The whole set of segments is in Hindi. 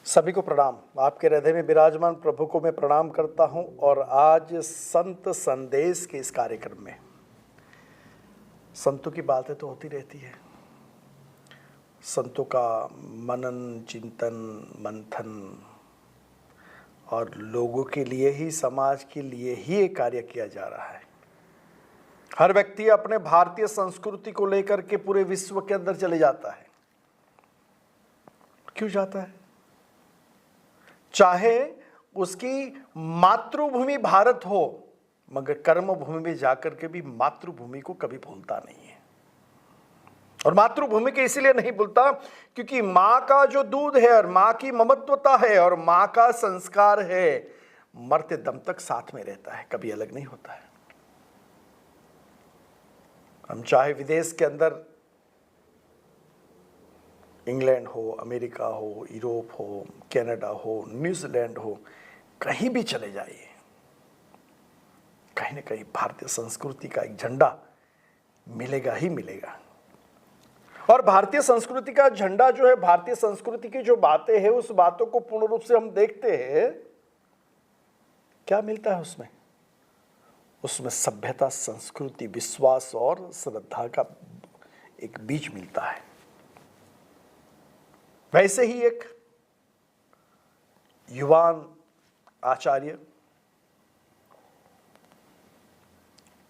सभी को प्रणाम। आपके हृदय में विराजमान प्रभु को मैं प्रणाम करता हूं। और आज संत संदेश के इस कार्यक्रम में संतों की बातें तो होती रहती है। संतों का मनन, चिंतन, मंथन और लोगों के लिए ही, समाज के लिए ही ये कार्य किया जा रहा है। हर व्यक्ति अपने भारतीय संस्कृति को लेकर के पूरे विश्व के अंदर चले जाता है। क्यों जाता है? चाहे उसकी मातृभूमि भारत हो, मगर कर्मभूमि में जाकर के भी मातृभूमि को कभी भूलता नहीं है। और मातृभूमि के इसलिए नहीं भूलता क्योंकि मां का जो दूध है और मां की ममत्वता है और मां का संस्कार है, मरते दम तक साथ में रहता है, कभी अलग नहीं होता है। हम चाहे विदेश के अंदर इंग्लैंड हो, अमेरिका हो, यूरोप हो, कनाडा हो, न्यूजीलैंड हो, कहीं भी चले जाइए, कहीं ना कहीं भारतीय संस्कृति का एक झंडा मिलेगा ही मिलेगा। और भारतीय संस्कृति का झंडा जो है, भारतीय संस्कृति की जो बातें हैं, उस बातों को पूर्ण रूप से हम देखते हैं, क्या मिलता है उसमें? उसमें सभ्यता, संस्कृति, विश्वास और श्रद्धा का एक बीज मिलता है। वैसे ही एक युवान आचार्य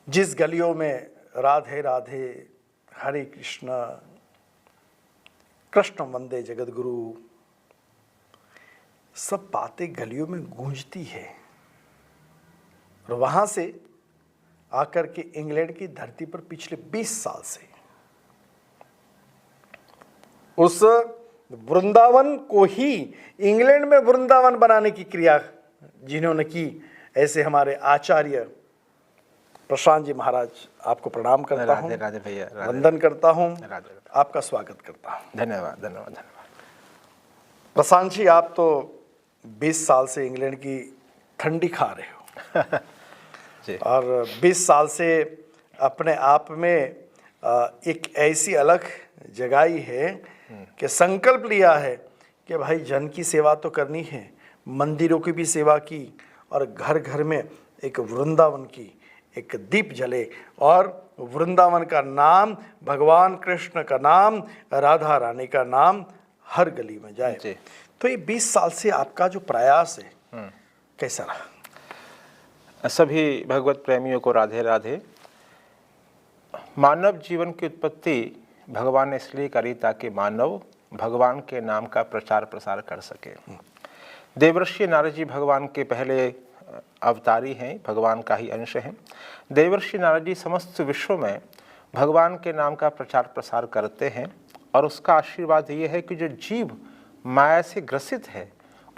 जिस गलियों में राधे राधे, हरे कृष्ण, कृष्ण वंदे जगतगुरु, सब बातें गलियों में गूंजती है, और वहां से आकर के इंग्लैंड की धरती पर पिछले 20 साल से उस वृंदावन को ही इंग्लैंड में वृंदावन बनाने की क्रिया जिन्होंने की, ऐसे हमारे आचार्य प्रशांत जी महाराज, आपको प्रणाम करता हूं, राधे भैया, वंदन करता हूं, आपका स्वागत करता हूं। धन्यवाद धन्यवाद धन्यवाद। प्रशांत जी, आप तो 20 साल से इंग्लैंड की ठंडी खा रहे हो जी। और 20 साल से अपने आप में एक ऐसी अलग जगाई है कि संकल्प लिया है कि भाई जन की सेवा तो करनी है, मंदिरों की भी सेवा की, और घर घर में एक वृंदावन की एक दीप जले, और वृंदावन का नाम, भगवान कृष्ण का नाम, राधा रानी का नाम हर गली में जाए। तो ये 20 साल से आपका जो प्रयास है, कैसा रहा? सभी भगवत प्रेमियों को राधे राधे। मानव जीवन की उत्पत्ति भगवान ने इसलिए करी ताकि मानव भगवान के नाम का प्रचार प्रसार कर सके। देवर्षि नारद जी भगवान के पहले अवतारी हैं, भगवान का ही अंश हैं। देवर्षि नारद जी समस्त विश्व में भगवान के नाम का प्रचार प्रसार करते हैं, और उसका आशीर्वाद ये है कि जो जीव माया से ग्रसित है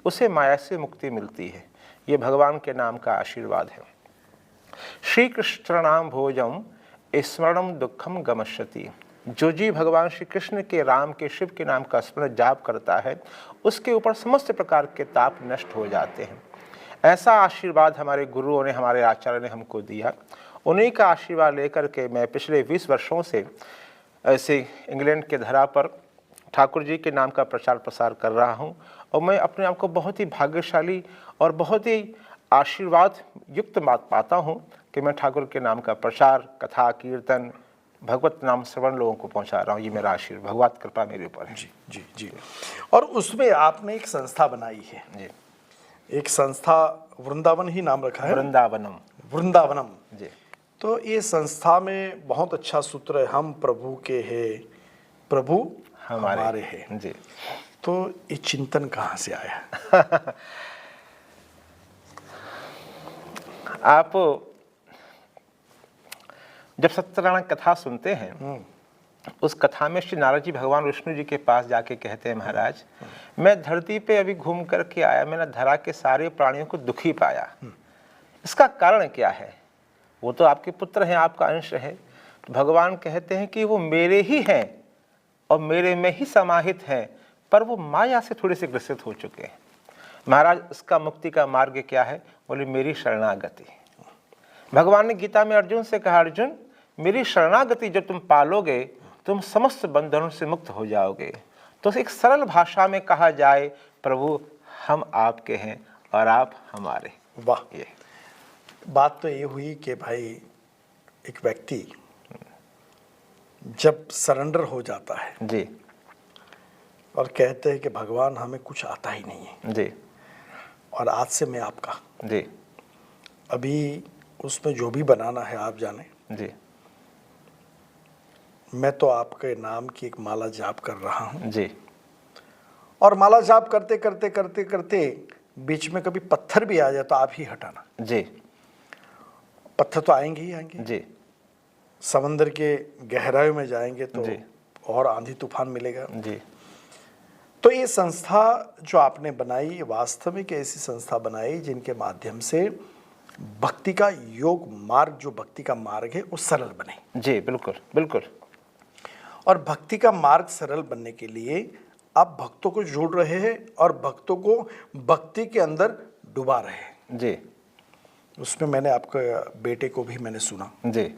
उसे माया से मुक्ति मिलती है। ये भगवान के नाम का आशीर्वाद है। श्री कृष्ण नाम भोजम स्मरणम दुखम गमश्यति। जो जीव भगवान श्री कृष्ण के, राम के, शिव के नाम का स्मरण जाप करता है, उसके ऊपर समस्त प्रकार के ताप नष्ट हो जाते हैं। ऐसा आशीर्वाद हमारे गुरुओं ने, हमारे आचार्य ने हमको दिया। उन्हीं का आशीर्वाद लेकर के मैं पिछले 20 वर्षों से ऐसे इंग्लैंड के धरा पर ठाकुर जी के नाम का प्रचार प्रसार कर रहा हूँ, और मैं अपने आप को बहुत ही भाग्यशाली और बहुत ही आशीर्वाद युक्त पाता हूँ कि मैं ठाकुर के नाम का प्रचार, कथा, कीर्तन, भगवत नाम श्रवण लोगों को पहुँचा रहा हूँ। ये मेरा आशीर्वाद, भगवत कृपा मेरे ऊपर है। जी जी जी। और उसमें आपने एक संस्था बनाई है जी। एक संस्था, वृंदावन ही नाम रखा है, वृंदावनम। वृंदावनम जी। तो ये संस्था में बहुत अच्छा सूत्र है, हम प्रभु के हैं, प्रभु हमारे हैं जी। तो ये चिंतन कहाँ से आया? आप जब सत्यनारायण कथा सुनते हैं, उस कथा में श्री नारद जी भगवान विष्णु जी के पास जाके कहते हैं, महाराज मैं धरती पे अभी घूम करके आया, मैंने धरा के सारे प्राणियों को दुखी पाया, इसका कारण क्या है? वो तो आपके पुत्र हैं, आपका अंश है। तो भगवान कहते हैं कि वो मेरे ही हैं और मेरे में ही समाहित हैं, पर वो माया से थोड़े से ग्रसित हो चुके हैं। महाराज इसका मुक्ति का मार्ग क्या है? बोले मेरी शरणागति। भगवान ने गीता में अर्जुन से कहा, अर्जुन मेरी शरणागति जब तुम पालोगे तुम समस्त बंधनों से मुक्त हो जाओगे। तो एक सरल भाषा में कहा जाए, प्रभु हम आपके हैं और आप हमारे। वाह, ये बात तो ये हुई कि भाई एक व्यक्ति जब सरेंडर हो जाता है जी और कहते हैं कि भगवान हमें कुछ आता ही नहीं है जी और आज से मैं आपका, जी अभी उसमें जो भी बनाना है आप जाने, जी मैं तो आपके नाम की एक माला जाप कर रहा हूँ। जी और माला जाप करते करते करते करते बीच में कभी पत्थर भी आ जाए तो आप ही हटाना। जी पत्थर तो आएंगे ही आएंगे, जी समंदर के गहराइयों में जाएंगे तो जी। और आंधी तूफान मिलेगा। जी तो ये संस्था जो आपने बनाई, ये वास्तव में एक ऐसी संस्था बनाई जिनके माध्यम से भक्ति का योग मार्ग, जो भक्ति का मार्ग है, वो सरल बने। जी बिल्कुल बिल्कुल। और भक्ति का मार्ग सरल बनने के लिए आप भक्तों को जोड़ रहे हैं और भक्तों को भक्ति के अंदर डुबा रहे हैं। जी उसमें मैंने आपके बेटे को भी मैंने सुना जी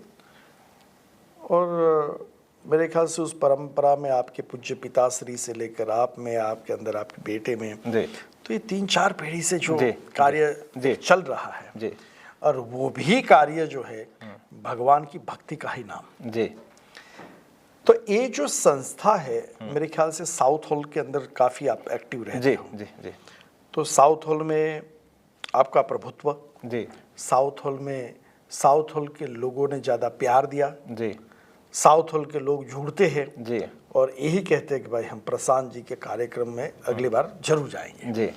और मेरे ख्याल से उस परंपरा में आपके पूज्य पिताश्री से लेकर आप में, आपके अंदर, आपके बेटे में, जी तो ये 3-4 पीढ़ी से जो जी, कार्य जी, चल रहा है जी और वो भी कार्य जो है भगवान की भक्ति का ही नाम। जी तो ये जो संस्था है मेरे ख्याल से साउथ हॉल के अंदर काफ़ी आप एक्टिव रहते जी हो। जी जी तो साउथ हॉल में आपका प्रभुत्व, जी साउथ हॉल में साउथ हॉल के लोगों ने ज़्यादा प्यार दिया, जी साउथ हॉल के लोग जुड़ते हैं जी और यही कहते हैं कि भाई हम प्रशांत जी के कार्यक्रम में अगली बार जरूर जाएंगे। जी।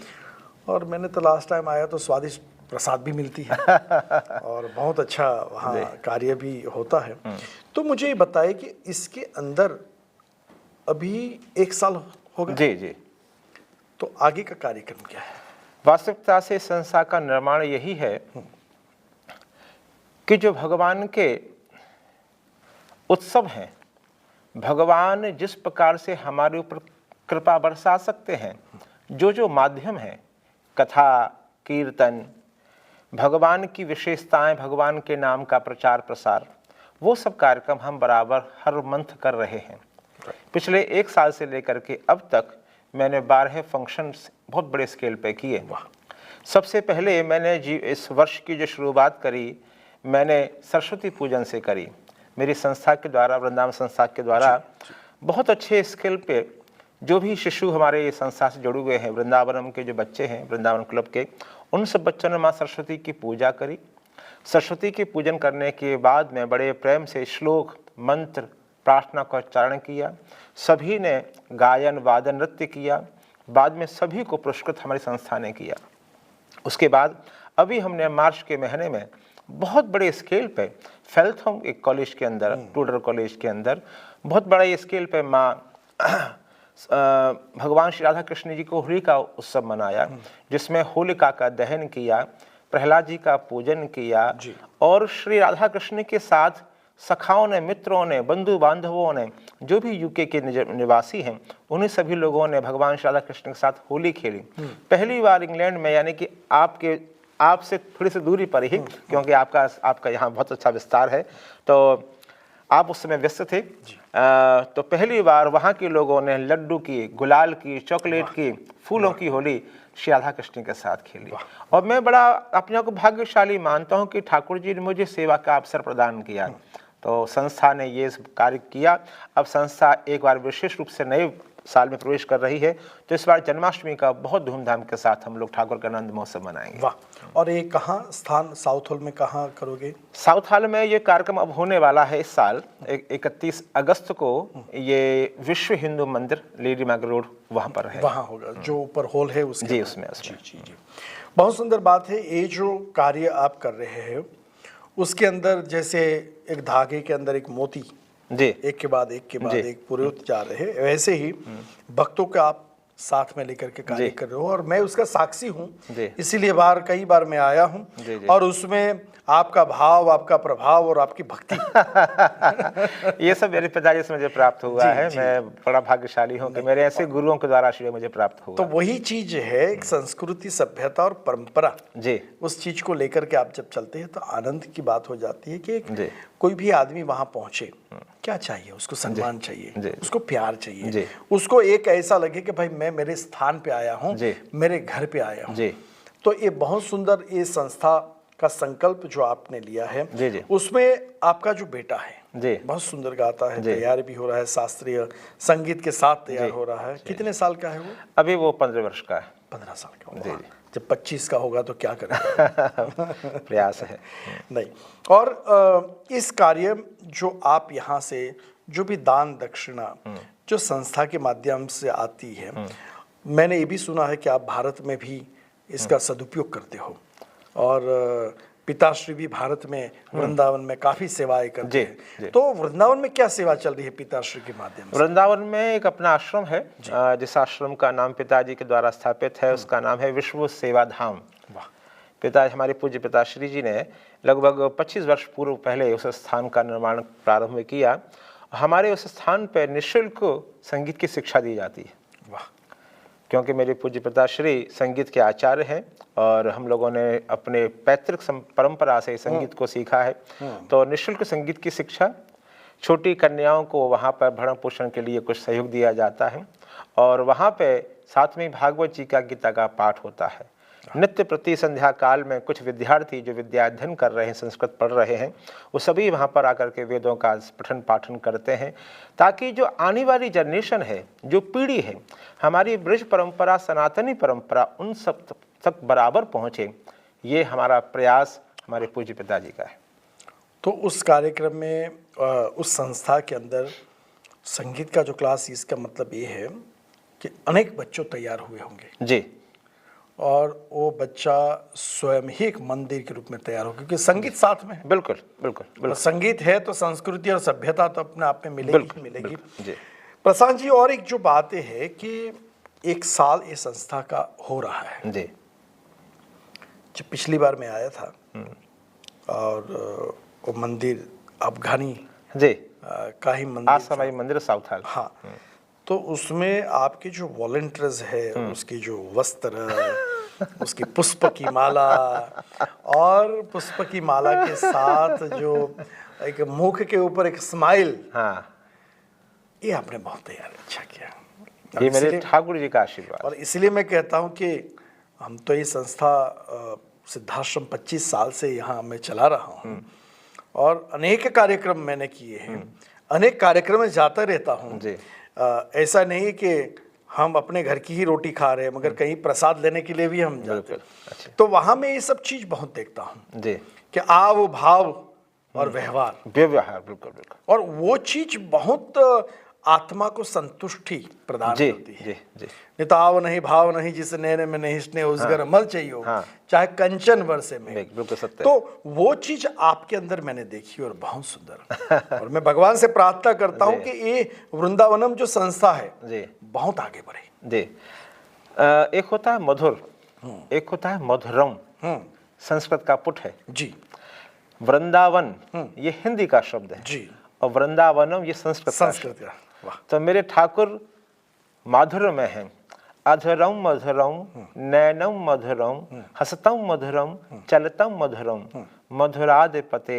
और मैंने तो लास्ट टाइम आया तो स्वादिष्ट प्रसाद भी मिलती है और बहुत अच्छा वहाँ कार्य भी होता है। तो मुझे ये बताइए कि इसके अंदर अभी 1 साल होगा, जी जी। तो आगे का कार्यक्रम क्या है? वास्तविकता से संस्था का निर्माण यही है कि जो भगवान के उत्सव हैं, भगवान जिस प्रकार से हमारे ऊपर कृपा बरसा सकते हैं, जो माध्यम है, कथा, कीर्तन, भगवान की विशेषताएं, भगवान के नाम का प्रचार प्रसार, वो सब कार्यक्रम हम बराबर हर मंथ कर रहे हैं। पिछले 1 साल से लेकर के अब तक मैंने 12 फंक्शंस बहुत बड़े स्केल पे किए। सबसे पहले मैंने इस वर्ष की जो शुरुआत करी, मैंने सरस्वती पूजन से करी। मेरी संस्था के द्वारा, वृंदावन संस्था के द्वारा बहुत अच्छे स्केल पे जो भी शिशु हमारे संस्था से जुड़े हुए हैं, वृंदावनम के जो बच्चे हैं, वृंदावन क्लब के, उन सब बच्चों ने माँ सरस्वती की पूजा करी। सरस्वती की पूजन करने के बाद में बड़े प्रेम से श्लोक, मंत्र, प्रार्थना का उच्चारण किया। सभी ने गायन, वादन, नृत्य किया। बाद में सभी को पुरस्कृत हमारी संस्था ने किया। उसके बाद अभी हमने मार्च के महीने में बहुत बड़े स्केल पे फेल्थम एक कॉलेज के अंदर, टूडर कॉलेज के अंदर बहुत बड़े स्केल पे माँ भगवान श्री राधा कृष्ण जी को होली का उत्सव मनाया, जिसमें होलिका का दहन किया, प्रहलाद जी का पूजन किया और श्री राधा कृष्ण के साथ सखाओं ने, मित्रों ने, बंधु बांधवों ने, जो भी यूके के निवासी हैं, उन्हीं सभी लोगों ने भगवान श्री राधा कृष्ण के साथ होली खेली। पहली बार इंग्लैंड में, यानी कि आपसे थोड़ी सी दूरी पर ही, क्योंकि आपका यहाँ बहुत अच्छा विस्तार है, तो आप उस समय व्यस्त थे, तो पहली बार वहाँ के लोगों ने लड्डू की, गुलाल की, चॉकलेट की, फूलों की होली श्री राधा कृष्ण के साथ खेली। और मैं बड़ा अपने को भाग्यशाली मानता हूँ कि ठाकुर जी ने मुझे सेवा का अवसर प्रदान किया। तो संस्था ने ये कार्य किया। अब संस्था एक बार विशेष रूप से नए साल में प्रवेश कर रही है, तो इस बार जन्माष्टमी का बहुत धूमधाम के साथ हम लोग ठाकुर का आनंद महोत्सव मनाएंगे। वाह! और ये कहाँ स्थान, साउथ हॉल में कहाँ करोगे? साउथ हॉल में ये कार्यक्रम अब होने वाला है इस साल 31 अगस्त को। ये विश्व हिंदू मंदिर, लेडी मार्गरेट रोड, वहाँ पर है। वहाँ होगा जो ऊपर हॉल है उसके? जी, उसमें। जी। बहुत सुंदर बात है। ये जो कार्य आप कर रहे हैं उसके अंदर जैसे एक धागे के अंदर एक मोती जी, एक के बाद एक पूरे होते जा रहे हैं, वैसे ही भक्तों का आप साथ में लेकर के कार्य कर रहे हो और मैं उसका साक्षी हूँ, इसीलिए कई बार मैं आया हूँ और उसमें आपका भाव, आपका प्रभाव और आपकी भक्ति ये सब मेरे पिताजी से मुझे प्राप्त हुआ है। मैं बड़ा भाग्यशाली हूँ कि मेरे ऐसे गुरुओं के द्वारा आशीर्वाद मुझे प्राप्त हुआ। तो वही चीज है, एक संस्कृति, सभ्यता और परंपरा जी, उस चीज को लेकर के आप जब चलते हैं तो आनंद की बात हो जाती है कि एक कोई भी आदमी वहां पहुंचे, क्या चाहिए उसको? सम्मान चाहिए, जी। उसको प्यार जी। चाहिए, उसको एक ऐसा लगे कि भाई मैं मेरे स्थान पे आया हूँ, जी। मेरे घर पे आया हूँ। जी। तो ये बहुत सुंदर ये संस्था का संकल्प जो आपने लिया है, जी, जी। उसमें आपका जो बेटा है जी। बहुत सुंदर गाता है, जी। तैयार भी हो रहा है, शास्त्रीय संगीत के साथ तैयार जी। हो रहा है। कितने साल का है वो? अभी वो 15 वर्ष का है। 15 साल का। जी, वाह। जी। जब 25 का होगा तो क्या करेगा? प्रयास है। नहीं। और इस कार्य जो आप यहाँ से जो भी दान दक्षिणा जो संस्था के माध्यम से आती है, मैंने ये भी सुना है कि आप भारत में भी इसका सदुपयोग करते हो, और पिताश्री भी भारत में वृंदावन में काफी सेवाएं करते जी, हैं। तो वृंदावन में क्या सेवा चल रही है पिताश्री के माध्यम से? वृंदावन में एक अपना आश्रम है, जिस आश्रम का नाम पिताजी के द्वारा स्थापित है, उसका नाम है विश्व सेवा धाम। वाह। पिता हमारे पूज्य पिताश्री जी ने लगभग 25 वर्ष पूर्व पहले उस स्थान का निर्माण प्रारंभ किया। हमारे उस स्थान पर निःशुल्क संगीत की शिक्षा दी जाती है। वाह। क्योंकि मेरे पूज्य पिताश्री संगीत के आचार्य हैं और हम लोगों ने अपने पैतृक परंपरा से संगीत को सीखा है, तो निःशुल्क संगीत की शिक्षा, छोटी कन्याओं को वहाँ पर भरण पोषण के लिए कुछ सहयोग दिया जाता है, और वहाँ पे साथ में भागवत जी का गीता का पाठ होता है। नित्य प्रति संध्या काल में कुछ विद्यार्थी जो विद्याध्ययन कर रहे हैं, संस्कृत पढ़ रहे हैं, वो सभी वहाँ पर आकर के वेदों का पठन पाठन करते हैं, ताकि जो आने वाली जनरेशन है, जो पीढ़ी है, हमारी ब्रज परंपरा, सनातनी परंपरा उन सब तक बराबर पहुँचे। ये हमारा प्रयास हमारे पूज्य पिताजी का है। तो उस कार्यक्रम में उस संस्था के अंदर संगीत का जो क्लास, इसका मतलब ये है कि अनेक बच्चों तैयार हुए होंगे जी। और वो बच्चा स्वयं ही एक मंदिर के रूप में तैयार हो, क्योंकि संगीत साथ में है। बिल्कुल बिल्कुल और बिल्कुल। संगीत है तो संस्कृति और सभ्यता तो अपने आप में मिलेगी ही मिलेगी। बिल्कुल, जी। प्रशांत जी, और एक जो बात है कि 1 साल ये संस्था का हो रहा है। जी। जब पिछली बार मैं आया था और वो मंदिर अफगानी जी। का ही मंदिर आसमाई मंदिर साउथ हाल। हाँ, तो उसमें आपके जो वॉलंटियर्स है, उसकी जो वस्त्र, उसकी पुष्प की माला, और पुष्प की माला के साथ जो एक मुख के ऊपर एक स्माइल, हाँ, ये आपने बहुत तैयार अच्छा किया। ये मेरे ठाकुर जी का आशीर्वाद। और इसलिए मैं कहता हूँ कि हम तो ये संस्था सिद्धाश्रम 25 साल से यहाँ मैं चला रहा हूँ, और अनेक कार्यक्रम मैंने किए हैं, अनेक कार्यक्रम में जाता रहता हूँ। जी। ऐसा नहीं कि हम अपने घर की ही रोटी खा रहे हैं, मगर कहीं प्रसाद लेने के लिए भी हम जाते हैं। अच्छा। तो वहाँ मैं ये सब चीज़ बहुत देखता हूँ जी। कि आव भाव और व्यवहार, व्यवहार, बिल्कुल बिल्कुल। और वो चीज़ बहुत आत्मा को संतुष्टि प्रदान जी करती है। जी जी। निताव नहीं भाव नहीं, जिस नैने में नहीं स्नेह उसगर अमल चाहिए हो, चाहे कंचन वर्षे में। बिल्कुल सत्य। तो वो चीज आपके अंदर मैंने देखी और बहुत सुंदर। और मैं भगवान से प्रार्थना करता हूँ कि ये वृंदावनम जो संस्था है जी बहुत आगे बढ़े। जी। एक होता है मधुर, एक होता है मधुरम। संस्कृत का पुट है जी। वृंदावन, ये हिंदी का शब्द है जी। और वृंदावनम ये संस्कृत का। वाह। तो मेरे ठाकुर माधुर्य में हैं। अधरम मधुरम, नैनम मधुरम, हसतम मधुरम, चलतम मधुरम, मधुराद पते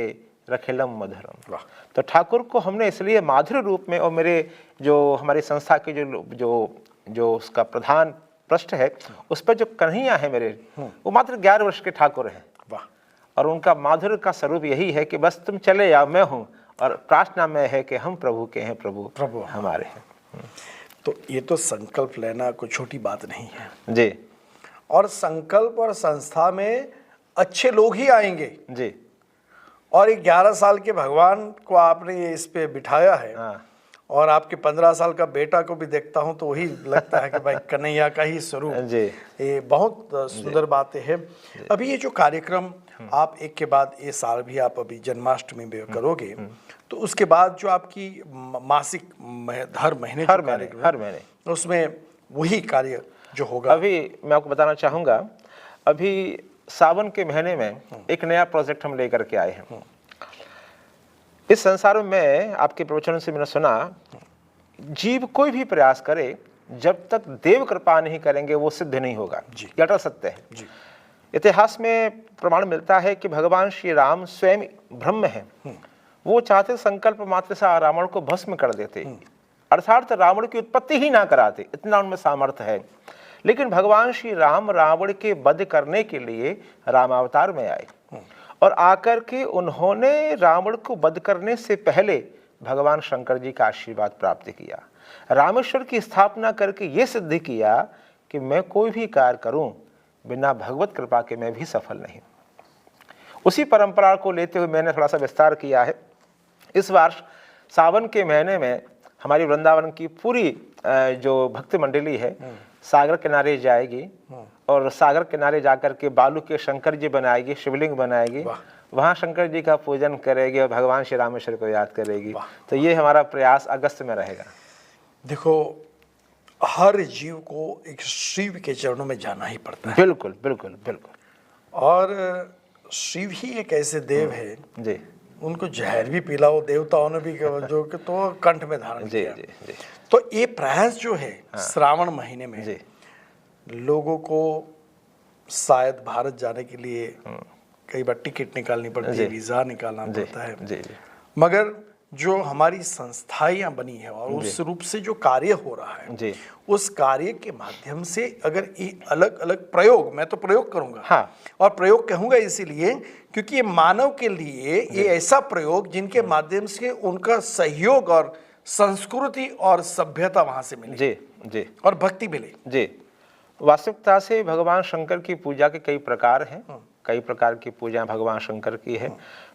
रखिलम मधुरम। वाह। तो ठाकुर को हमने इसलिए माधुर्य रूप में, और मेरे जो हमारी संस्था के जो उसका प्रधान पृष्ठ है, उस पर जो कन्हैया है मेरे, वो मात्र 11 वर्ष के ठाकुर हैं। वाह। और उनका माधुर्य का स्वरूप यही है कि बस तुम चले आओ, मैं हूँ, और प्रार्थना में है कि हम प्रभु के हैं, प्रभु हमारे हैं। तो ये तो संकल्प लेना कोई छोटी बात नहीं है जी। और संकल्प और संस्था में अच्छे लोग ही आएंगे जी। और 11 साल के भगवान को आपने इस पे बिठाया है। हाँ। और आपके 15 साल का बेटा को भी देखता हूँ तो वही लगता है कि भाई कन्हैया का ही स्वरूप। जी। ये बहुत सुंदर बातें हैं। अभी ये जो कार्यक्रम आप एक के बाद ये साल भी आप अभी जन्माष्टमी में करोगे, तो उसके बाद जो आपकी मासिक हर महीने उसमें वही कार्य जो होगा। अभी मैं आपको बताना चाहूँगा, अभी सावन के महीने में एक नया प्रोजेक्ट हम लेकर के आए हैं। इस संसार में आपके प्रवचन से मैंने सुना, जीव कोई भी प्रयास करे, जब तक देव कृपा नहीं करेंगे वो सिद्ध नहीं होगा। ये अटल सत्य है। जी। इतिहास में प्रमाण मिलता है कि भगवान श्री राम स्वयं ब्रह्म हैं। वो चाहते संकल्प मात्र से रावण को भस्म कर देते, अर्थात रावण की उत्पत्ति ही ना कराते, इतना उनमें सामर्थ्य है। लेकिन भगवान श्री राम रावण के वध करने के लिए रामावतार में आए और आकर के उन्होंने रावण को वध करने से पहले भगवान शंकर जी का आशीर्वाद प्राप्त किया, रामेश्वर की स्थापना करके ये सिद्ध किया कि मैं कोई भी कार्य करूं बिना भगवत कृपा के मैं भी सफल नहीं। उसी परंपरा को लेते हुए मैंने थोड़ा सा विस्तार किया है। इस वर्ष सावन के महीने में हमारी वृंदावन की पूरी जो भक्त मंडली है सागर किनारे जाएगी और सागर किनारे जाकर के बालू के शंकर जी बनाएगी, शिवलिंग बनाएगी, वहाँ शंकर जी का पूजन करेगी और भगवान श्री रामेश्वर को याद करेगी। तो ये हमारा प्रयास अगस्त में रहेगा। देखो, हर जीव को एक शिव के चरणों में जाना ही पड़ता है। बिल्कुल बिल्कुल बिल्कुल। और शिव ही एक ऐसे देव है जी, उनको जहर भी पिलाओ देवताओं ने भी जो कि तो कंठ में धारण जी किया। जी जी। तो ये प्रयास जो है श्रावण महीने में जी लोगों को शायद भारत जाने के लिए कई बार टिकट निकालनी पड़ती है, वीजा निकालना पड़ता है, जी जी। मगर जो हमारी संस्थाएं बनी है और उस रूप से जो कार्य हो रहा है जी, उस कार्य के माध्यम से अगर ये अलग अलग प्रयोग, मैं तो प्रयोग करूंगा हाँ, और प्रयोग कहूंगा इसीलिए क्योंकि ये मानव के लिए ये ऐसा प्रयोग जिनके माध्यम से उनका सहयोग और संस्कृति और सभ्यता वहां से मिले जी जी और भक्ति मिले। जी। वास्तविकता से भगवान शंकर की पूजा के कई प्रकार हैं, कई प्रकार की पूजा भगवान शंकर की है,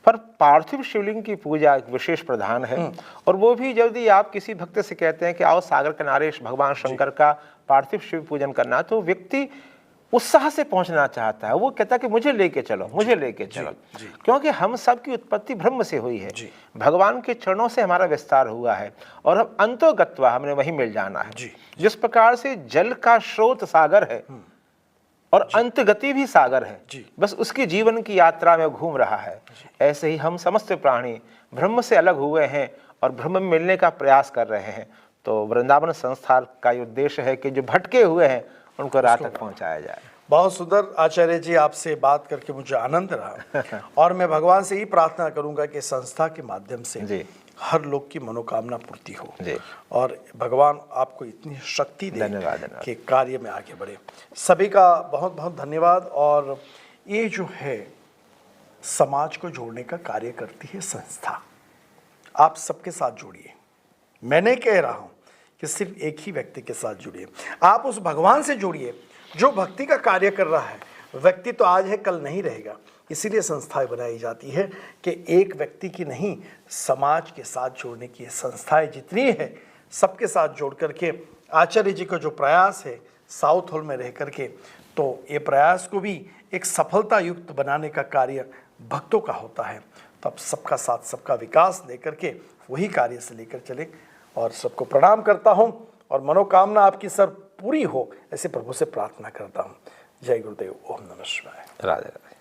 पर पार्थिव शिवलिंग की पूजा एक विशेष प्रधान है। और वो भी यदि आप किसी भक्त से कहते हैं कि आओ सागर किनारे भगवान शंकर का पार्थिव शिव पूजन करना, तो व्यक्ति उत्साह से पहुंचना चाहता है। वो कहता है कि मुझे लेके चलो, मुझे लेके चलो, क्योंकि हम सब की उत्पत्ति ब्रह्म से हुई है, भगवान के चरणों से हमारा विस्तार हुआ है और हम अंतोगत्वा हमने वहीं मिल जाना है। जिस प्रकार से जल का स्रोत सागर है और अंतगति भी सागर है, बस उसकी जीवन की यात्रा में घूम रहा है, ऐसे ही हम समस्त प्राणी ब्रह्म से अलग हुए हैं और ब्रह्म में मिलने का प्रयास कर रहे हैं। तो वृंदावन संस्था का ये उद्देश्य है कि जो भटके हुए हैं उनको राह तक पहुंचाया जाए। बहुत सुंदर आचार्य जी, आपसे बात करके मुझे आनंद रहा और मैं भगवान से ही प्रार्थना करूंगा कि संस्था के माध्यम से हर लोग की मनोकामना पूर्ति हो और भगवान आपको इतनी शक्ति दे कि कार्य में आगे बढ़े। सभी का बहुत बहुत धन्यवाद। और ये जो है समाज को जोड़ने का कार्य करती है संस्था, आप सबके साथ जुड़िए। मैं नहीं कह रहा हूं कि सिर्फ एक ही व्यक्ति के साथ जुड़िए, आप उस भगवान से जुड़िए जो भक्ति का कार्य कर रहा है। व्यक्ति तो आज है कल नहीं रहेगा, इसीलिए संस्थाएं बनाई जाती है कि एक व्यक्ति की नहीं, समाज के साथ जोड़ने की संस्थाएं जितनी है सबके साथ जोड़ करके आचार्य जी का जो प्रयास है साउथ हॉल में रह करके, तो ये प्रयास को भी एक सफलता युक्त बनाने का कार्य भक्तों का होता है। तो अब सबका साथ सबका विकास लेकर के वही कार्य से लेकर चले और सबको प्रणाम करता हूँ और मनोकामना आपकी सर पूरी हो ऐसे प्रभु से प्रार्थना करता हूँ। जय गुरुदेव। ओम नमः शिवाय। राधे राधे।